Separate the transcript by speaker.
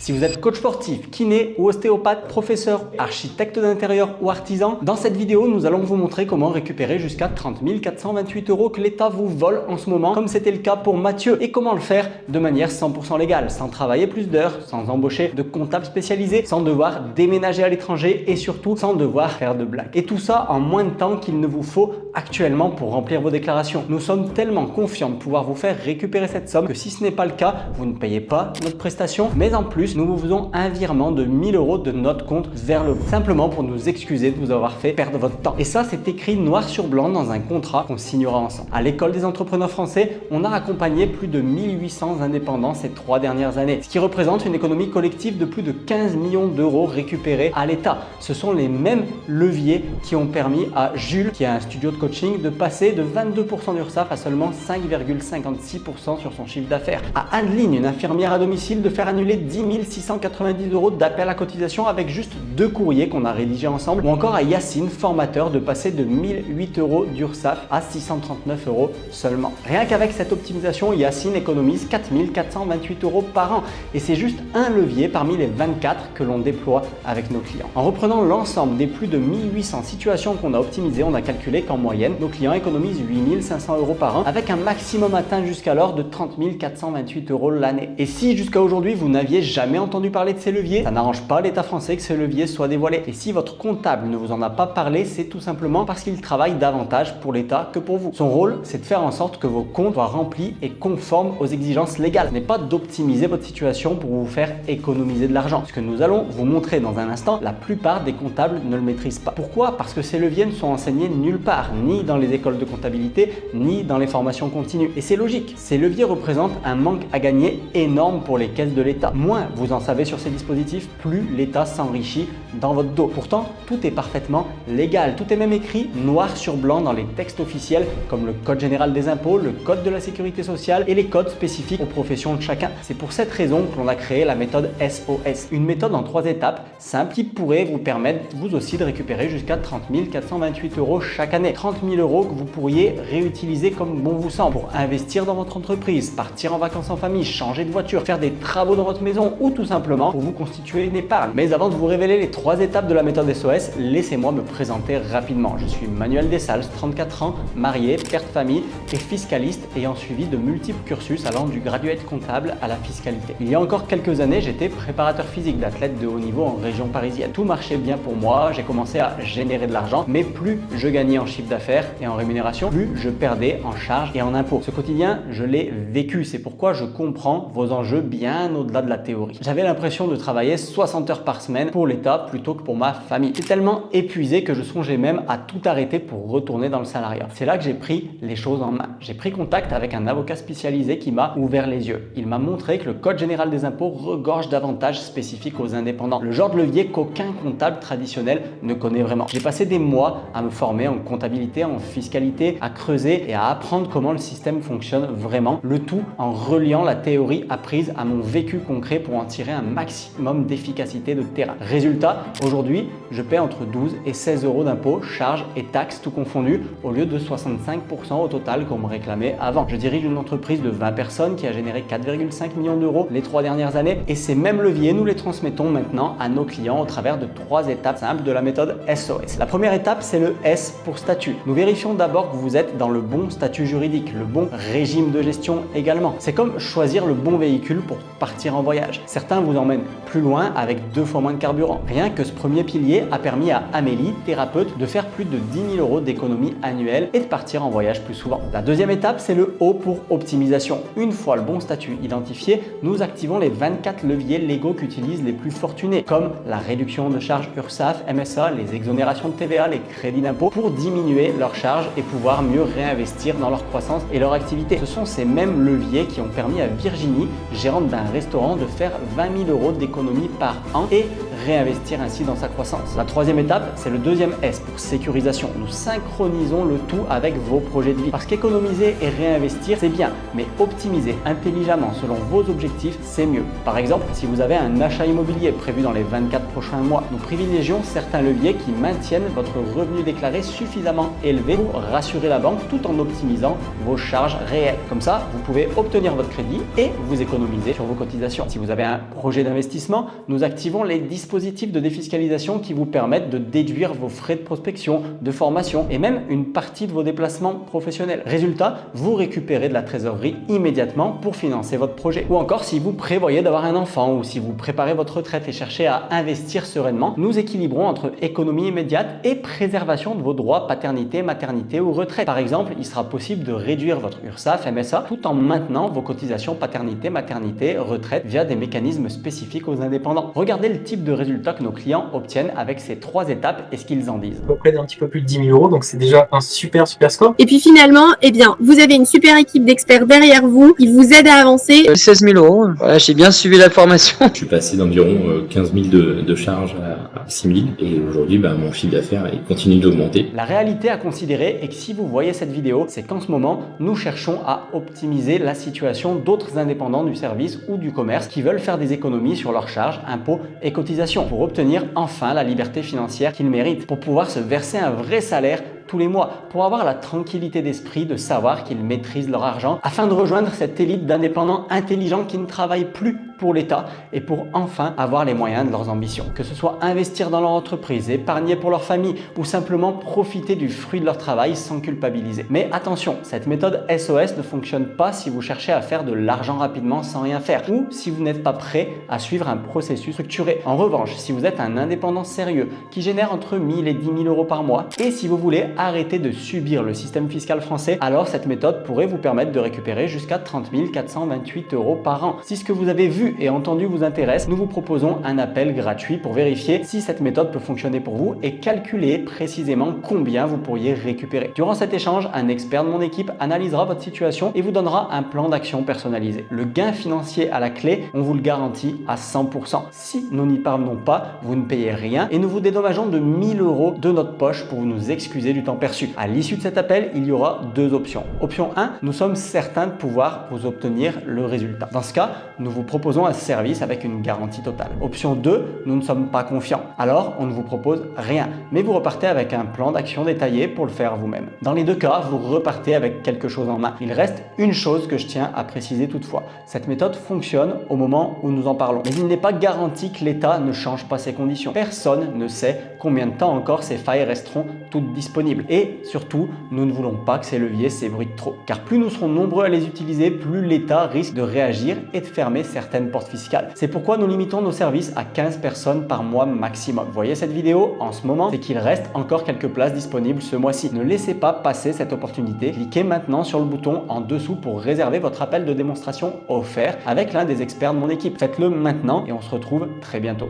Speaker 1: Si vous êtes coach sportif, kiné ou ostéopathe, professeur, architecte d'intérieur ou artisan, dans cette vidéo, nous allons vous montrer comment récupérer jusqu'à 30 428 € que l'État vous vole en ce moment, comme c'était le cas pour Mathieu, et comment le faire de manière 100% légale, sans travailler plus d'heures, sans embaucher de comptable spécialisé, sans devoir déménager à l'étranger et surtout sans devoir faire de blagues. Et tout ça en moins de temps qu'il ne vous faut actuellement pour remplir vos déclarations. Nous sommes tellement confiants de pouvoir vous faire récupérer cette somme que si ce n'est pas le cas, vous ne payez pas notre prestation, mais en plus, nous vous faisons un virement de 1000 € de notre compte vers le vôtre, simplement pour nous excuser de vous avoir fait perdre votre temps. Et ça, c'est écrit noir sur blanc dans un contrat qu'on signera ensemble. À l'école des entrepreneurs français, on a accompagné plus de 1800 indépendants ces 3 dernières années, ce qui représente une économie collective de plus de 15 millions d'euros récupérés à l'État. Ce sont les mêmes leviers qui ont permis à Jules, qui a un studio de coaching, de passer de 22% d'URSSAF à seulement 5,56% sur son chiffre d'affaires. À Adeline, une infirmière à domicile, de faire annuler 10 690 € d'appel à cotisation avec juste 2 courriers qu'on a rédigés ensemble. Ou encore à Yacine, formateur, de passer de 1008 € d'URSSAF à 639 € seulement. Rien qu'avec cette optimisation, Yacine économise 4 428 € par an. Et c'est juste un levier parmi les 24 que l'on déploie avec nos clients. En reprenant l'ensemble des plus de 1800 situations qu'on a optimisées, on a calculé qu'en moyenne, nos clients économisent 8 500 € par an avec un maximum atteint jusqu'alors de 30 428 € l'année. Et si jusqu'à aujourd'hui, vous n'aviez jamais entendu parler de ces leviers, ça n'arrange pas l'État français que ces leviers soient dévoilés. Et si votre comptable ne vous en a pas parlé, c'est tout simplement parce qu'il travaille davantage pour l'État que pour vous. Son rôle, c'est de faire en sorte que vos comptes soient remplis et conformes aux exigences légales. Ce n'est pas d'optimiser votre situation pour vous faire économiser de l'argent. Ce que nous allons vous montrer dans un instant, la plupart des comptables ne le maîtrisent pas. Pourquoi? Parce que ces leviers ne sont enseignés nulle part, ni dans les écoles de comptabilité, ni dans les formations continues. Et c'est logique. Ces leviers représentent un manque à gagner énorme pour les caisses de l'État. Moins vous en savez sur ces dispositifs, plus l'État s'enrichit dans votre dos. Pourtant, tout est parfaitement légal. Tout est même écrit noir sur blanc dans les textes officiels comme le Code général des impôts, le Code de la sécurité sociale et les codes spécifiques aux professions de chacun. C'est pour cette raison que l'on a créé la méthode SOS. Une méthode en 3 étapes simple qui pourrait vous permettre vous aussi de récupérer jusqu'à 30 428 € chaque année. 30 000 € que vous pourriez réutiliser comme bon vous semble pour investir dans votre entreprise, partir en vacances en famille, changer de voiture, faire des travaux dans votre maison ou tout simplement pour vous constituer une épargne. Mais avant de vous révéler les 3 étapes de la méthode SOS, laissez-moi me présenter rapidement. Je suis Manuel Dessalles, 34 ans, marié, père de famille et fiscaliste ayant suivi de multiples cursus allant du graduate comptable à la fiscalité. Il y a encore quelques années, j'étais préparateur physique d'athlètes de haut niveau en région parisienne. Tout marchait bien pour moi, j'ai commencé à générer de l'argent, mais plus je gagnais en chiffre d'affaires et en rémunération, plus je perdais en charges et en impôts. Ce quotidien, je l'ai vécu, c'est pourquoi je comprends vos enjeux bien au-delà de la théorie. J'avais l'impression de travailler 60 heures par semaine pour l'État plutôt que pour ma famille. J'étais tellement épuisé que je songeais même à tout arrêter pour retourner dans le salariat. C'est là que j'ai pris les choses en main. J'ai pris contact avec un avocat spécialisé qui m'a ouvert les yeux. Il m'a montré que le Code général des impôts regorge d'avantages spécifiques aux indépendants. Le genre de levier qu'aucun comptable traditionnel ne connaît vraiment. J'ai passé des mois à me former en comptabilité, en fiscalité, à creuser et à apprendre comment le système fonctionne vraiment. Le tout en reliant la théorie apprise à mon vécu concret pour en tirer un maximum d'efficacité de terrain. Résultat, aujourd'hui, je paie entre 12 et 16 € d'impôts, charges et taxes tout confondu au lieu de 65% au total qu'on me réclamait avant. Je dirige une entreprise de 20 personnes qui a généré 4,5 millions d'euros les 3 dernières années et ces mêmes leviers, nous les transmettons maintenant à nos clients au travers de 3 étapes simples de la méthode SOS. La première étape, c'est le S pour statut. Nous vérifions d'abord que vous êtes dans le bon statut juridique, le bon régime de gestion également. C'est comme choisir le bon véhicule pour partir en voyage. Certains vous emmènent plus loin avec 2 fois moins de carburant. Rien que ce premier pilier a permis à Amélie, thérapeute, de faire plus de 10 000 € d'économie annuelle et de partir en voyage plus souvent. La deuxième étape, c'est le O pour optimisation. Une fois le bon statut identifié, nous activons les 24 leviers légaux qu'utilisent les plus fortunés, comme la réduction de charges URSSAF, MSA, les exonérations de TVA, les crédits d'impôt, pour diminuer leurs charges et pouvoir mieux réinvestir dans leur croissance et leur activité. Ce sont ces mêmes leviers qui ont permis à Virginie, gérante d'un restaurant, de faire 20 000 € d'économie par an et réinvestir ainsi dans sa croissance. La troisième étape, c'est le deuxième S pour sécurisation. Nous synchronisons le tout avec vos projets de vie. Parce qu'économiser et réinvestir, c'est bien, mais optimiser intelligemment selon vos objectifs, c'est mieux. Par exemple, si vous avez un achat immobilier prévu dans les 24 prochains mois, nous privilégions certains leviers qui maintiennent votre revenu déclaré suffisamment élevé pour rassurer la banque tout en optimisant vos charges réelles. Comme ça, vous pouvez obtenir votre crédit et vous économiser sur vos cotisations. Si vous avez un un projet d'investissement, nous activons les dispositifs de défiscalisation qui vous permettent de déduire vos frais de prospection, de formation et même une partie de vos déplacements professionnels. Résultat, vous récupérez de la trésorerie immédiatement pour financer votre projet. Ou encore, si vous prévoyez d'avoir un enfant ou si vous préparez votre retraite et cherchez à investir sereinement, nous équilibrons entre économie immédiate et préservation de vos droits paternité, maternité ou retraite. Par exemple, il sera possible de réduire votre URSSAF, MSA tout en maintenant vos cotisations paternité, maternité, retraite via des mécanismes spécifiques aux indépendants. Regardez le type de résultats que nos clients obtiennent avec ces 3 étapes et ce qu'ils en disent.
Speaker 2: Auprès d'un petit peu plus de 10 000 €, donc c'est déjà un super score.
Speaker 3: Et puis finalement, eh bien, vous avez une super équipe d'experts derrière vous, ils vous aident à avancer.
Speaker 4: 16 000 €, voilà, j'ai bien suivi la formation.
Speaker 5: Je suis passé d'environ 15 000 de charges à 6 000 et aujourd'hui mon chiffre d'affaires continue d'augmenter.
Speaker 1: La réalité à considérer est que si vous voyez cette vidéo, c'est qu'en ce moment, nous cherchons à optimiser la situation d'autres indépendants du service ou du commerce qui veulent faire des économies sur leurs charges, impôts et cotisations pour obtenir enfin la liberté financière qu'ils méritent, pour pouvoir se verser un vrai salaire tous les mois, pour avoir la tranquillité d'esprit de savoir qu'ils maîtrisent leur argent afin de rejoindre cette élite d'indépendants intelligents qui ne travaillent plus pour l'État et pour enfin avoir les moyens de leurs ambitions. Que ce soit investir dans leur entreprise, épargner pour leur famille ou simplement profiter du fruit de leur travail sans culpabiliser. Mais attention, cette méthode SOS ne fonctionne pas si vous cherchez à faire de l'argent rapidement sans rien faire ou si vous n'êtes pas prêt à suivre un processus structuré. En revanche, si vous êtes un indépendant sérieux qui génère entre 1 000 et 10 000 € par mois et si vous voulez arrêter de subir le système fiscal français, alors cette méthode pourrait vous permettre de récupérer jusqu'à 30 428 € par an. Si ce que vous avez vu et entendu vous intéresse, nous vous proposons un appel gratuit pour vérifier si cette méthode peut fonctionner pour vous et calculer précisément combien vous pourriez récupérer. Durant cet échange, un expert de mon équipe analysera votre situation et vous donnera un plan d'action personnalisé. Le gain financier à la clé, on vous le garantit à 100%. Si nous n'y parvenons pas, vous ne payez rien et nous vous dédommageons de 1 000 € de notre poche pour nous excuser du temps perçu. À l'issue de cet appel, il y aura 2 options. Option 1, nous sommes certains de pouvoir vous obtenir le résultat. Dans ce cas, nous vous proposons un service avec une garantie totale. Option 2, nous ne sommes pas confiants. Alors, on ne vous propose rien, mais vous repartez avec un plan d'action détaillé pour le faire vous-même. Dans les 2 cas, vous repartez avec quelque chose en main. Il reste une chose que je tiens à préciser toutefois. Cette méthode fonctionne au moment où nous en parlons. Mais il n'est pas garanti que l'État ne change pas ses conditions. Personne ne sait combien de temps encore ces failles resteront toutes disponibles. Et surtout, nous ne voulons pas que ces leviers s'ébruitent trop. Car plus nous serons nombreux à les utiliser, plus l'État risque de réagir et de fermer certaines portes fiscales. C'est pourquoi nous limitons nos services à 15 personnes par mois maximum. Vous voyez cette vidéo en ce moment, c'est qu'il reste encore quelques places disponibles ce mois-ci. Ne laissez pas passer cette opportunité. Cliquez maintenant sur le bouton en dessous pour réserver votre appel de démonstration offert avec l'un des experts de mon équipe. Faites-le maintenant et on se retrouve très bientôt.